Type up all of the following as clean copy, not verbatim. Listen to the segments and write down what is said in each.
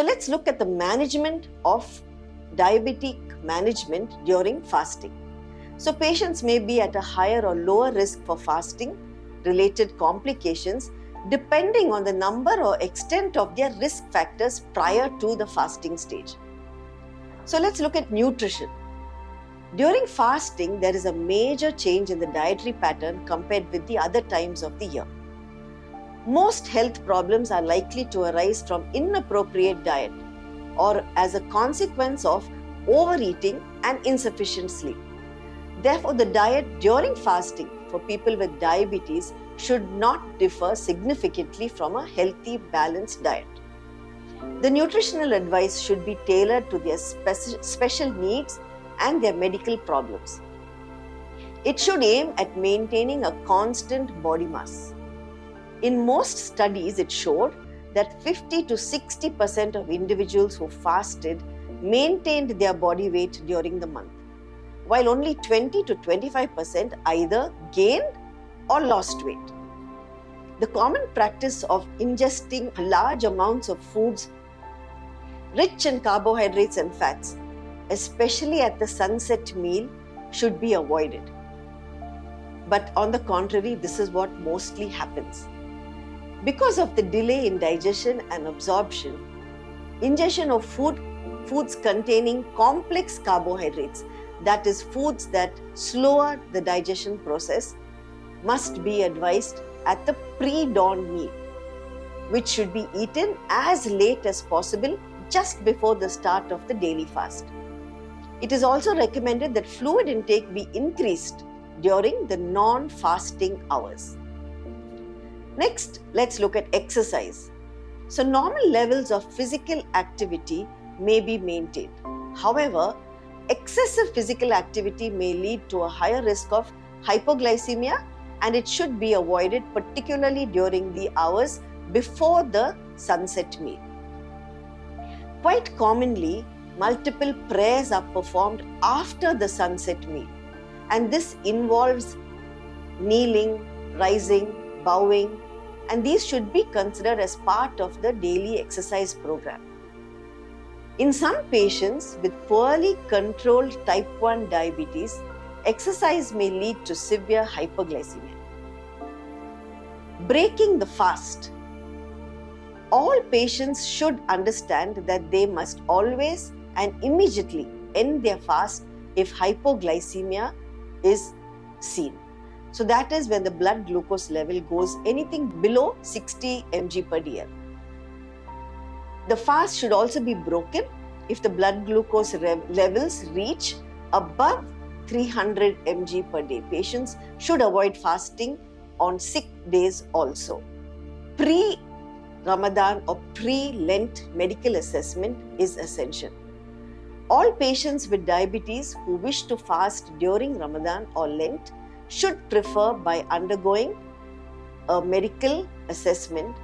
So let's look at the management of diabetic management during fasting. So patients may be at a higher or lower risk for fasting related complications depending on the number or extent of their risk factors prior to the fasting stage. So let's look at nutrition. During fasting, there is a major change in the dietary pattern compared with the other times of the year. Most health problems are likely to arise from inappropriate diet or as a consequence of overeating and insufficient sleep. Therefore, the diet during fasting for people with diabetes should not differ significantly from a healthy, balanced diet. The nutritional advice should be tailored to their special needs and their medical problems. It should aim at maintaining a constant body mass. In most studies, it showed that 50 to 60% of individuals who fasted maintained their body weight during the month, while only 20 to 25% either gained or lost weight. The common practice of ingesting large amounts of foods rich in carbohydrates and fats, especially at the sunset meal, should be avoided. But on the contrary, this is what mostly happens. Because of the delay in digestion and absorption, ingestion of foods containing complex carbohydrates, that is, foods that slower the digestion process, must be advised at the pre-dawn meal, which should be eaten as late as possible just before the start of the daily fast. It is also recommended that fluid intake be increased during the non-fasting hours. Next, let's look at exercise. So normal levels of physical activity may be maintained. However, excessive physical activity may lead to a higher risk of hypoglycemia, and it should be avoided, particularly during the hours before the sunset meal. Quite commonly, multiple prayers are performed after the sunset meal, and this involves kneeling, rising, bowing, and these should be considered as part of the daily exercise program. In some patients with poorly controlled type 1 diabetes, exercise may lead to severe hypoglycemia. Breaking the fast. All patients should understand that they must always and immediately end their fast if hypoglycemia is seen. So that is when the blood glucose level goes anything below 60 mg per dl. The fast should also be broken if the blood glucose levels reach above 300 mg per day. Patients should avoid fasting on sick days also. Pre-Ramadan or pre-Lent medical assessment is essential. All patients with diabetes who wish to fast during Ramadan or Lent should prefer by undergoing a medical assessment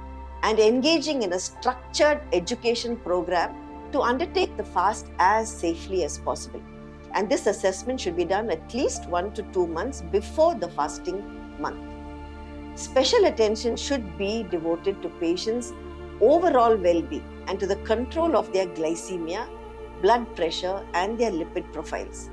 and engaging in a structured education program to undertake the fast as safely as possible. And this assessment should be done at least 1 to 2 months before the fasting month. Special attention should be devoted to patients' overall well-being and to the control of their glycemia, blood pressure, and their lipid profiles.